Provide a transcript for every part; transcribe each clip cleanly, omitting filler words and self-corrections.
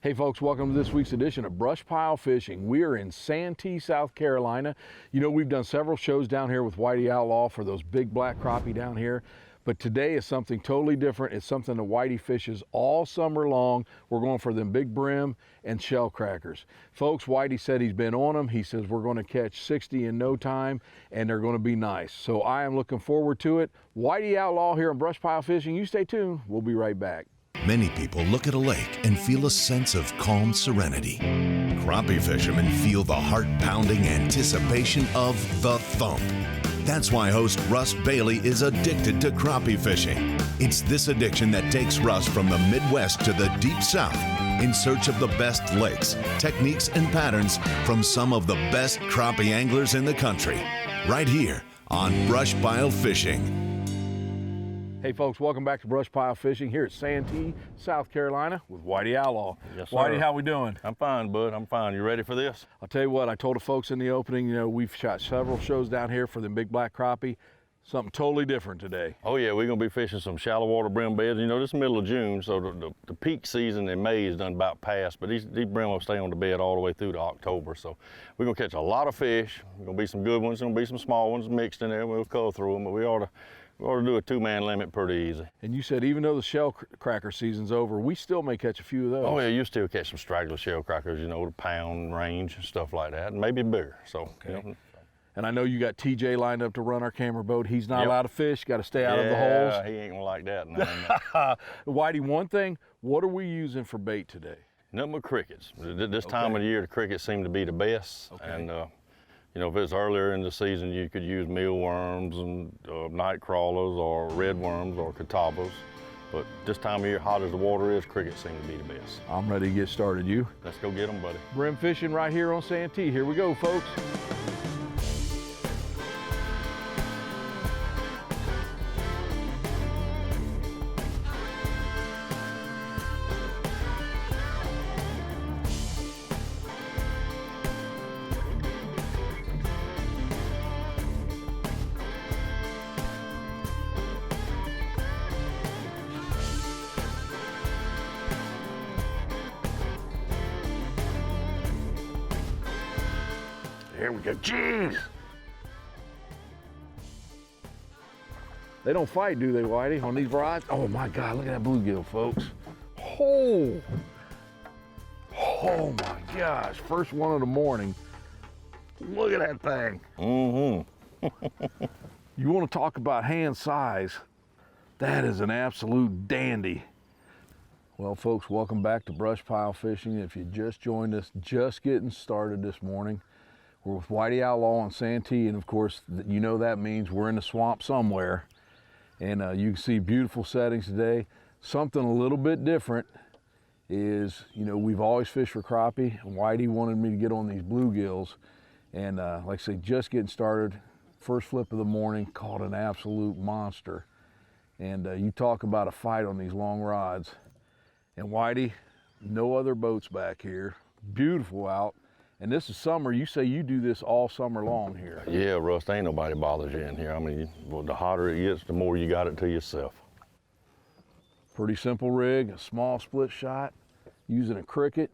Hey folks, welcome to this week's edition of BrushPile Fishing. We are in Santee, South Carolina. You know, we've done several shows down here with Whitey Outlaw for those big black crappie down here. But today is something totally different. It's something that Whitey fishes all summer long. We're going for them big brim and shell crackers. Folks, Whitey said he's been on them. He says we're going to catch 60 in no time, and they're going to be nice. So I am looking forward to it. Whitey Outlaw here on BrushPile Fishing. You stay tuned. We'll be right back. Many people look at a lake and feel a sense of calm serenity. Crappie fishermen feel the heart-pounding anticipation of the thump. That's why host Russ Bailey is addicted to crappie fishing. It's this addiction that takes Russ from the Midwest to the Deep South in search of the best lakes, techniques, and patterns from some of the best crappie anglers in the country. Right here on BrushPile Fishing. Hey folks, welcome back to BrushPile Fishing here at Santee, South Carolina with Whitey Outlaw. Yes, sir. Whitey, how we doing? I'm fine, bud. I'm fine. You ready for this? I'll tell you what, I told the folks in the opening, you know, we've shot several shows down here for them big black crappie. Something totally different today. Oh yeah, we're gonna be fishing some shallow water brim beds. You know, this is the middle of June, so the peak season in May is done about past, but these brim will stay on the bed all the way through to October. So we're gonna catch a lot of fish. There's gonna be some good ones, gonna be some small ones mixed in there. We'll cull through them, but we ought to do a two-man limit pretty easy. And you said even though the shell cracker season's over, we still may catch a few of those. Oh yeah, you still catch some straggler shell crackers, you know, the pound range, stuff like that, and maybe bigger. So, okay. You know. And I know you got TJ lined up to run our camera boat. He's not allowed to fish, got to stay out of the holes. Yeah, he ain't gonna like that. No. Whitey, one thing, what are we using for bait today? Nothing but crickets. This time of the year, the crickets seem to be the best. Okay. And you know, if it's earlier in the season, you could use mealworms and night crawlers or red worms or catawbas. But this time of year, hot as the water is, crickets seem to be the best. I'm ready to get started. You? Let's go get them, buddy. Brim fishing right here on Santee. Here we go, folks. Here we go. Jeez! They don't fight, do they, Whitey, on these rods? Oh my God, look at that bluegill, folks. Oh! Oh my gosh, first one of the morning. Look at that thing. Mm-hmm. You want to talk about hand size? That is an absolute dandy. Well, folks, welcome back to BrushPile Fishing. If you just joined us, just getting started this morning, we're with Whitey Outlaw on Santee, and of course, you know that means we're in the swamp somewhere. And you can see beautiful settings today. Something a little bit different is, you know, we've always fished for crappie, and Whitey wanted me to get on these bluegills. And like I say, just getting started, first flip of the morning, caught an absolute monster. And you talk about a fight on these long rods. And Whitey, no other boats back here, beautiful out. And this is summer. You say you do this all summer long here. Yeah, Russ, ain't nobody bothers you in here. I mean, the hotter it gets, the more you got it to yourself. Pretty simple rig, a small split shot, using a cricket.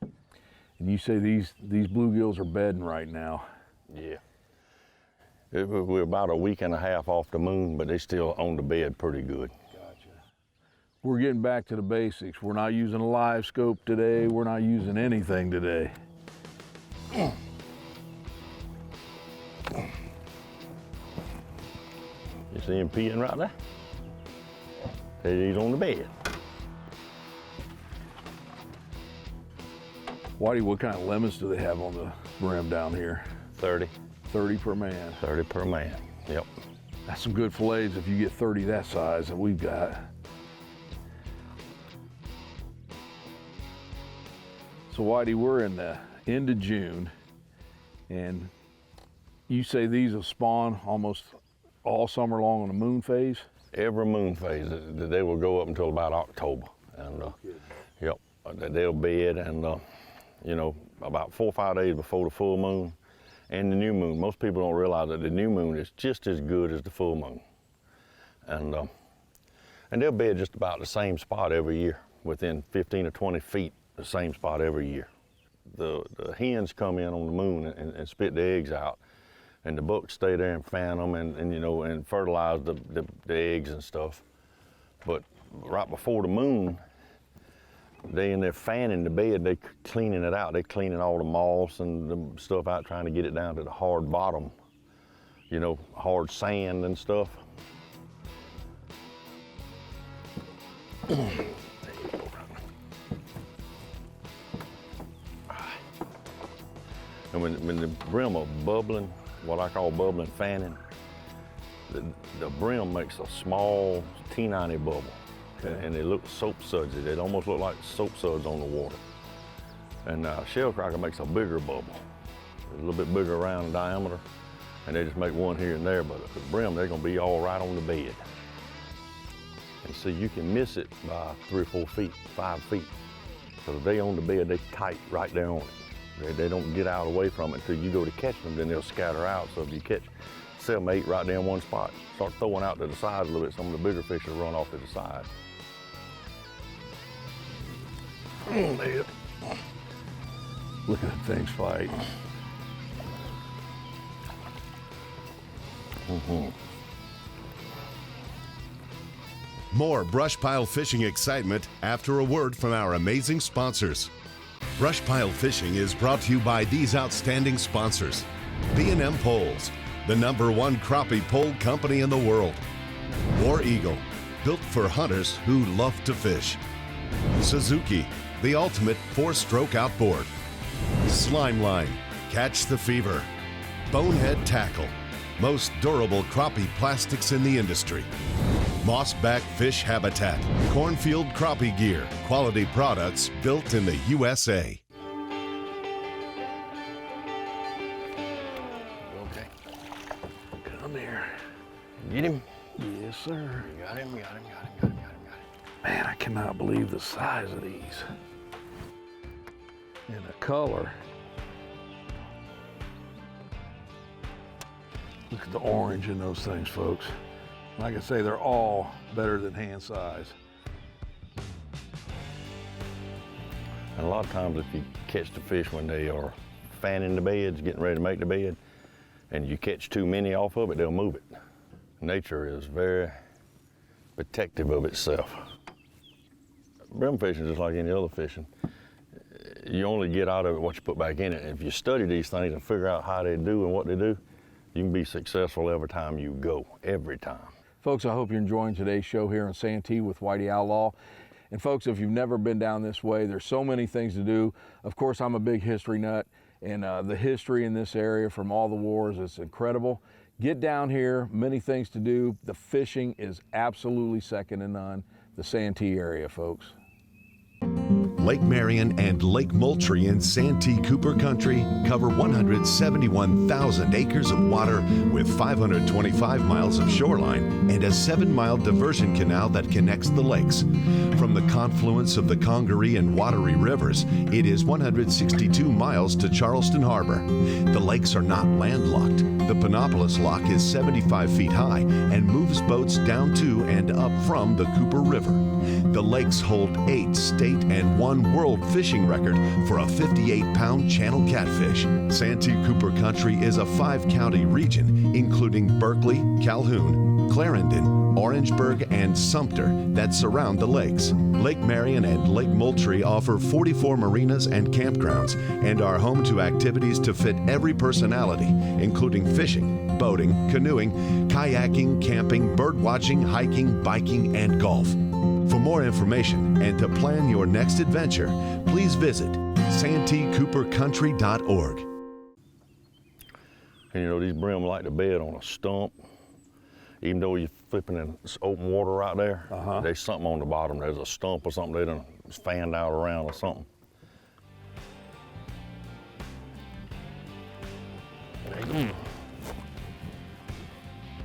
And you say these bluegills are bedding right now. Yeah. We're about a week and a half off the moon, but they still on the bed pretty good. We're getting back to the basics. We're not using a live scope today. We're not using anything today. You see him peeing right there? He's on the bed. Whitey, what kind of limits do they have on the brim down here? 30. 30 per man. 30 per man, yep. That's some good fillets if you get 30 that size that we've got. So Whitey, we're in the end of June, and you say these will spawn almost all summer long on the moon phase? Every moon phase, they will go up until about October. And yep, they'll bed, and you know, about 4 or 5 days before the full moon and the new moon. Most people don't realize that the new moon is just as good as the full moon. And they'll bed just about the same spot every year. within 15 or 20 feet, the same spot every year. The hens come in on the moon and spit the eggs out, and the bucks stay there and fan them and you know, and fertilize the eggs and stuff. But right before the moon, they in there fanning the bed, they cleaning it out. They cleaning all the moss and the stuff out, trying to get it down to the hard bottom, you know, hard sand and stuff. There you go. And when the brim are bubbling, what I call bubbling fanning, the brim makes a small, teeny bubble. Okay. And they look soap sudsy. They almost look like soap suds on the water. And shell cracker makes a bigger bubble, a little bit bigger around in diameter, and they just make one here and there. But the brim, they're gonna be all right on the bed. And so you can miss it by 3 or 4 feet, 5 feet. So if they on the bed, they tight right there on it. They don't get out away from it until you go to catch them, then they'll scatter out. So if you catch 7, 8 right there in one spot, start throwing out to the side a little bit, some of the bigger fish will run off to the side. There. Look at that thing's fight. More BrushPile fishing excitement after a word from our amazing sponsors. BrushPile Fishing is brought to you by these outstanding sponsors. B&M Poles, the #1 crappie pole company in the world. War Eagle, built for hunters who love to fish. Suzuki, the ultimate 4-stroke outboard. Slime Line, catch the fever. Bonehead Tackle, most durable crappie plastics in the industry. Mossback Fish Habitat, cornfield crappie gear, quality products built in the USA. Okay. Come here. Get him? Yes, sir. You got him, got him, got him, got him, got him, got him. Man, I cannot believe the size of these. And the color. Look at the orange in those things, folks. Like I say, they're all better than hand size. And a lot of times if you catch the fish when they are fanning the beds, getting ready to make the bed, and you catch too many off of it, they'll move it. Nature is very protective of itself. Brim fishing is just like any other fishing. You only get out of it what you put back in it. And if you study these things and figure out how they do and what they do, you can be successful every time you go, every time. Folks, I hope you're enjoying today's show here in Santee with Whitey Outlaw. And folks, if you've never been down this way, there's so many things to do. Of course, I'm a big history nut, and the history in this area from all the wars is incredible. Get down here, many things to do. The fishing is absolutely second to none. The Santee area, folks. Lake Marion and Lake Moultrie in Santee Cooper Country cover 171,000 acres of water with 525 miles of shoreline and a 7-mile diversion canal that connects the lakes. From the confluence of the Congaree and Wateree rivers, it is 162 miles to Charleston Harbor. The lakes are not landlocked. The Panopolis Lock is 75 feet high and moves boats down to and up from the Cooper River. The lakes hold 8 state and 1 world fishing record for a 58-pound channel catfish. Santee Cooper Country is a 5-county region, including Berkeley, Calhoun, Clarendon, Orangeburg, and Sumter that surround the lakes. Lake Marion and Lake Moultrie offer 44 marinas and campgrounds and are home to activities to fit every personality, including fishing, boating, canoeing, kayaking, camping, birdwatching, hiking, biking, and golf. For more information and to plan your next adventure, please visit santeecoopercountry.org. And you know, these brim like to bed on a stump. Even though you're flipping in open water right there, there's something on the bottom. There's a stump or something they done fanned out around or something.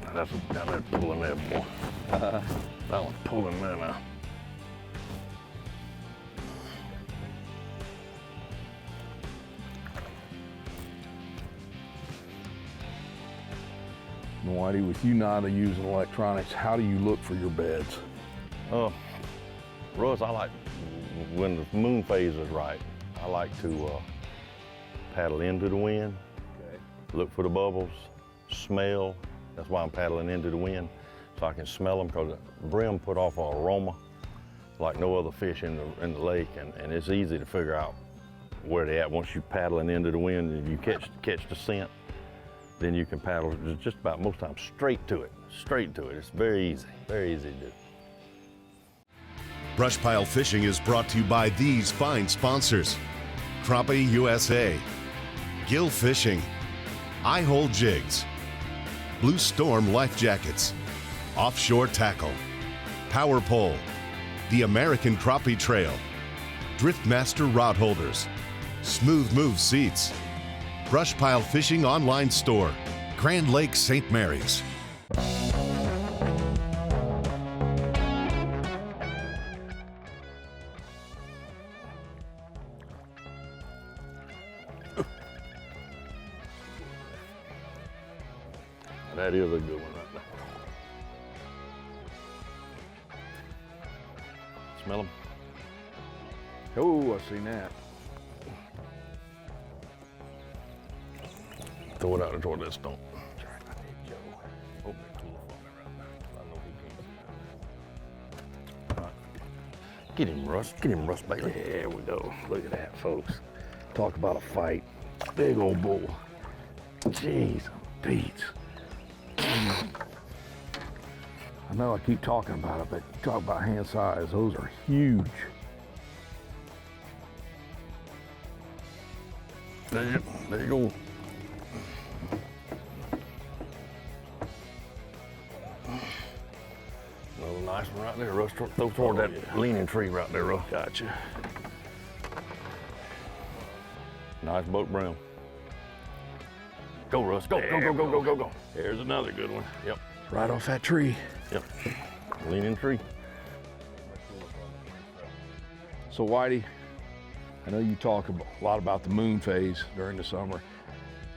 Now that's pulling there, boy. That one's pulling there now. Whitey, with you not using electronics, how do you look for your beds? Russ, I like when the moon phase is right, I like to paddle into the wind, look for the bubbles, smell. That's why I'm paddling into the wind, so I can smell them, because brim put off an aroma like no other fish in the lake, and it's easy to figure out where they're at. Once you're paddling into the wind and you catch the scent, then you can paddle just about most times straight to it. It's very easy to do. BrushPile Fishing is brought to you by these fine sponsors: Crappie USA, Gill Fishing, I Hole Jigs, Blue Storm Life Jackets, Offshore Tackle, Power Pole, the American Crappie Trail, Driftmaster Rod Holders, Smooth Move Seats, BrushPile Fishing Online Store, Grand Lake St. Mary's. That is a good one right there. Smell them? Oh, I seen that. Throw it out toward that stump. Oh, get him, Russ. Get him, Russ Bailey. There we go. Look at that, folks. Talk about a fight. Big old bull. Jeez, Pete. I know I keep talking about it, but talk about hand size. Those are huge. There you go. Another nice one right there, Russ. Throw toward that leaning tree right there, Russ. Gotcha. Nice boat brim. Go, Russ. Go, go. There's another good one. Yep. Right off that tree. Yep. Leaning tree. So Whitey, I know you talk a lot about the moon phase during the summer.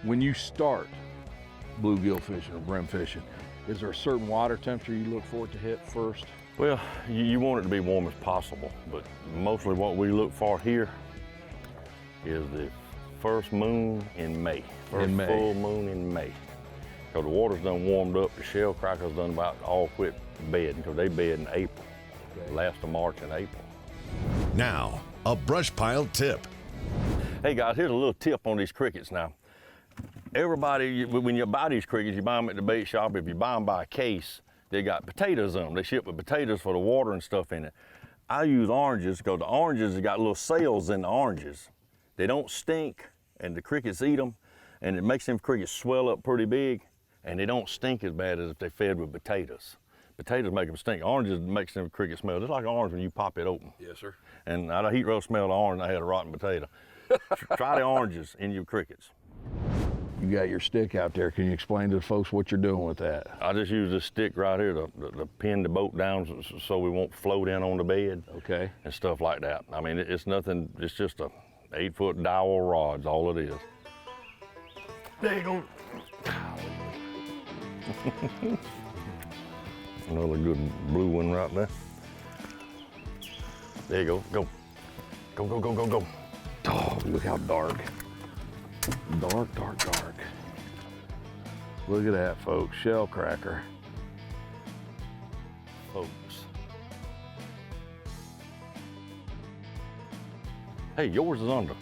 When you start bluegill fishing or brim fishing, is there a certain water temperature you look for it to hit first? Well, you want it to be warm as possible, but mostly what we look for here is the first moon in May. First full moon in May. Because the water's done warmed up, the shell crackers done about all quit bedding, because they bed in April, last of March and April. Now, a BrushPile tip. Hey guys, here's a little tip on these crickets now. Everybody, when you buy these crickets, you buy them at the bait shop. If you buy them by a case, they got potatoes in them. They ship with potatoes for the water and stuff in it. I use oranges because the oranges have got little cells in the oranges. They don't stink, and the crickets eat them, and it makes them crickets swell up pretty big, and they don't stink as bad as if they're fed with potatoes. Potatoes make them stink. Oranges makes them crickets smell just like an orange when you pop it open. Yes, sir. And I heat roast smelled the orange, and I had a rotten potato. Try the oranges in your crickets. You got your stick out there. Can you explain to the folks what you're doing with that? I just use this stick right here to pin the boat down so we won't float in on the bed. Okay. And stuff like that. I mean, it's nothing, it's just a 8-foot dowel rod's all it is. There you go. Another good blue one right there. There you go, go. Go, go, go, go, go. Oh, look how dark. Dark, dark, dark. Look at that, folks. Shell cracker. Folks. Hey, yours is under.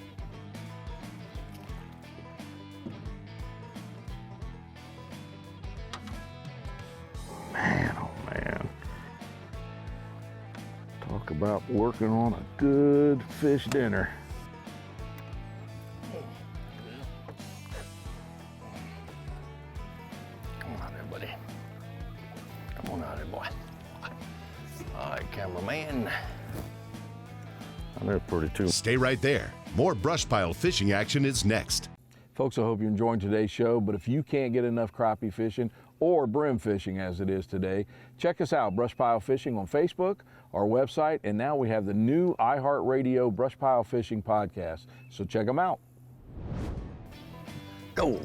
Man, oh man. Talk about working on a good fish dinner. Come on out there, buddy. Come on out there, boy. All right, cameraman. They're pretty too. Stay right there. More BrushPile fishing action is next. Folks, I hope you're enjoying today's show, but if you can't get enough crappie fishing or brim fishing as it is today, check us out, BrushPile Fishing on Facebook, our website, and now we have the new iHeartRadio BrushPile Fishing podcast, so check them out. Go.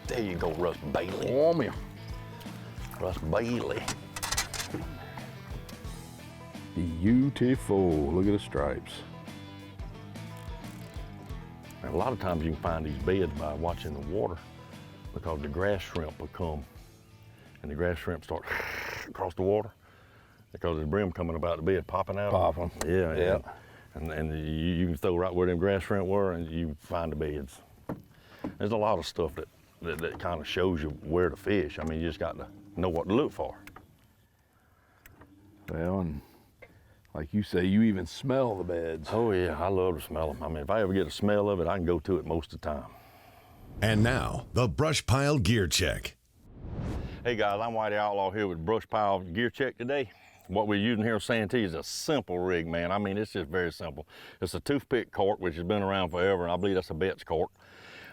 There you go, Russ Bailey. Warm you. Russ Bailey. Beautiful. Look at the stripes. And a lot of times you can find these beds by watching the water, because the grass shrimp will come and the grass shrimp start across the water because there's brim coming about the bed, popping out. Popping. Yeah, yeah. Yeah. And you can throw right where them grass shrimp were and you find the beds. There's a lot of stuff that kind of shows you where to fish. I mean, you just got to know what to look for. Well, and like you say, you even smell the beds. Oh yeah, I love to smell them. I mean, if I ever get a smell of it, I can go to it most of the time. And now, the BrushPile Gear Check. Hey guys, I'm Whitey Outlaw here with BrushPile Gear Check today. What we're using here at Santee is a simple rig, man. I mean, it's just very simple. It's a toothpick cork, which has been around forever, and I believe that's a Betts cork.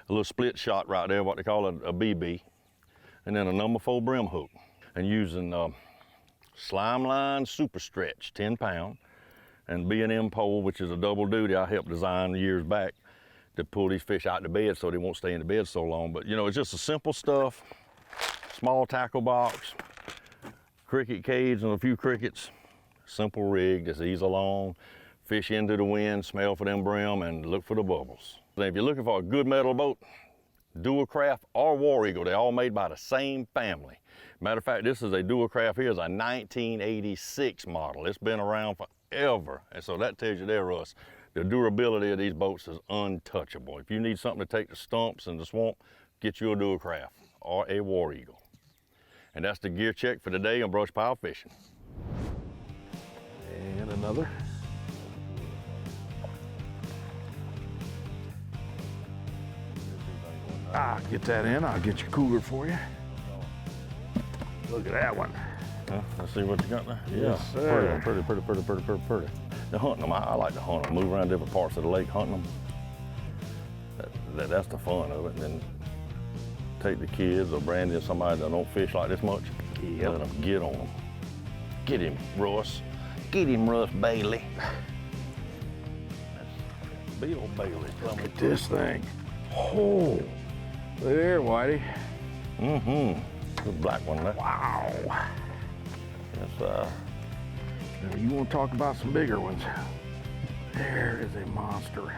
A little split shot right there, what they call a BB. And then a number 4 brim hook. And using slime line super stretch, 10 pound, and B&M pole, which is a double duty I helped design years back to pull these fish out the bed so they won't stay in the bed so long. But you know, it's just a simple stuff, small tackle box, cricket cage and a few crickets, simple rig, just ease along, fish into the wind, smell for them brim, and look for the bubbles. And if you're looking for a good metal boat, Dual Craft or War Eagle, they're all made by the same family. Matter of fact, this is a Dual Craft here, is a 1986 model. It's been around forever, and so that tells you there, Russ, the durability of these boats is untouchable. If you need something to take the stumps and the swamp, get you a Dual Craft or a War Eagle. And that's the gear check for today on BrushPile Fishing. And another. Get that in. I'll get your cooler for you. Look at that one. Let's see what you got there. Yes, sir. Pretty. They're hunting them. I like to hunt them. Move around different parts of the lake hunting them. That's the fun of it. And then take the kids or Brandy or somebody that don't fish like this much. Yep. Let them get on them. Get him, Russ. Get him, Russ Bailey. That's Bill Bailey. Look at this thing. Oh, there, Whitey. The black one there. Wow. That's Now, you want to talk about some bigger ones? There is a monster.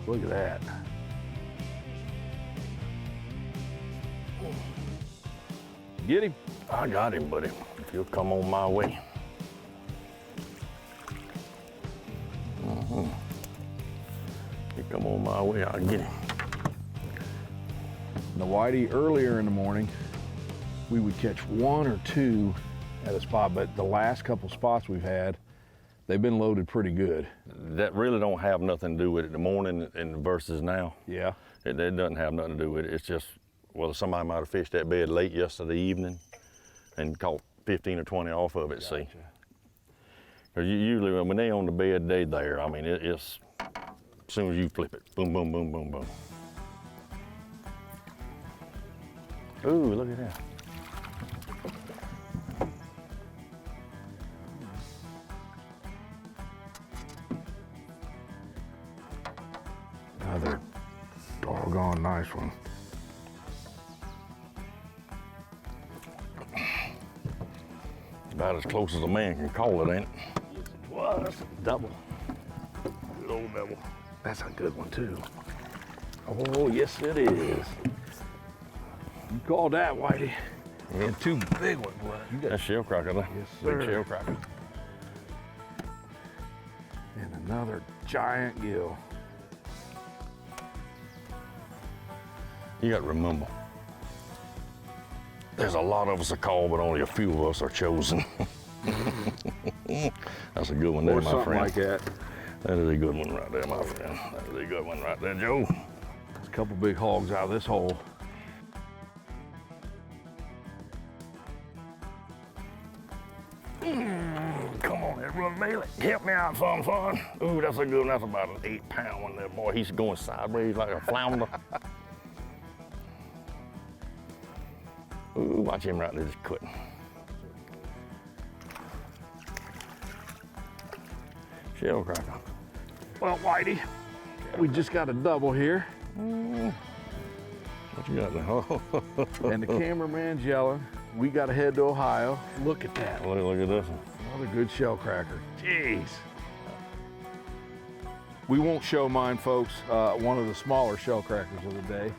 Look at that. Get him. I got him, buddy. If you'll come on my way. You come on my way, I'll get him. The Whitey, earlier in the morning, we would catch 1 or 2 at a spot, but the last couple spots we've had, they've been loaded pretty good. That really don't have nothing to do with it. The morning and versus now. Yeah. It doesn't have nothing to do with it. It's just, well, somebody might have fished that bed late yesterday evening and caught 15 or 20 off of it, Gotcha. see. Because usually when they on the bed, they there. I mean, it's, as soon as you flip it, boom, boom, boom, boom, boom. Ooh, look at that. Another doggone nice one. About as close as a man can call it, ain't it? Wow, that's a double. Good old double. That's a good one too. Oh, yes it is. You called that, Whitey. And 2 big ones. You got That's shell cracker there. Yes, Big sir. shell cracker. and another giant gill. You got to remember, there's a lot of us are called, but only a few of us are chosen. That's a good one there, Or my something friend. like that. That is a good one right there, my friend. That is a good one right there, Joe. There's a couple big hogs out of this hole. Come on, Russ Bailey. Help me out some, son. Ooh, that's a good one. That's about an 8-pound one there, boy. He's going sideways like a flounder. Ooh, watch him right there just cutting. Shell cracker. Well, Whitey, we just got a double here, What you got there? and the cameraman's yelling. We got to head to Ohio. Look at that. Look at this one. Another good shell cracker. Jeez. We won't show mine, folks. One of the smaller shell crackers of the day.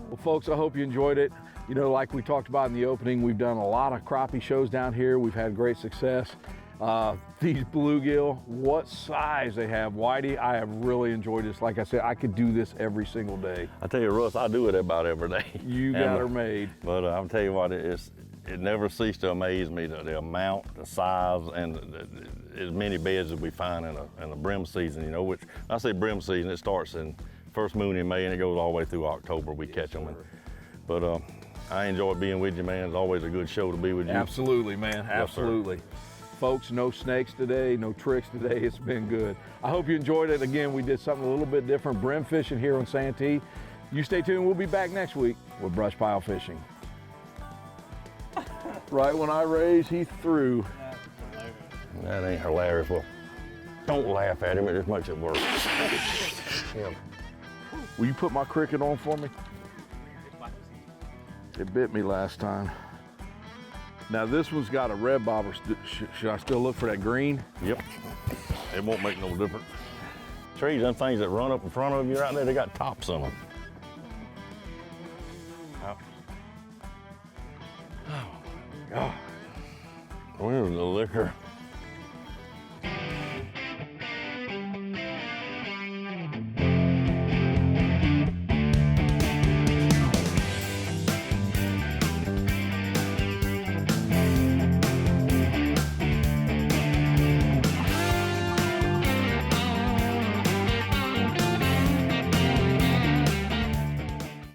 Well, folks, I hope you enjoyed it. You know, like we talked about in the opening, we've done a lot of crappie shows down here. We've had great success. These bluegill, what size they have. Whitey, I have really enjoyed this. Like I said, I could do this every single day. I tell you, Russ, I do it about every day. You got her made. But I'll tell you what, it never ceased to amaze me, the amount, the size, and as many beds as we find in a brim season, you know, which, I say brim season, it starts in first moon in May and it goes all the way through October, we catch them. But I enjoy being with you, man. It's always a good show to be with you. Absolutely, man, absolutely. Yes, folks, no snakes today, no tricks today. It's been good. I hope you enjoyed it. Again, we did something a little bit different, brim fishing here on Santee. You stay tuned, we'll be back next week with BrushPile Fishing. Right when I raised, he threw. That ain't hilarious. Well, don't laugh at him, it just makes it worse. Yeah. Will you put my cricket on for me? It bit me last time. Now this one's got a red bobber. Should I still look for that green? Yep, it won't make no difference. Trees, them things that run up in front of you right there, they got tops on them. Oh, God. Where's the liquor?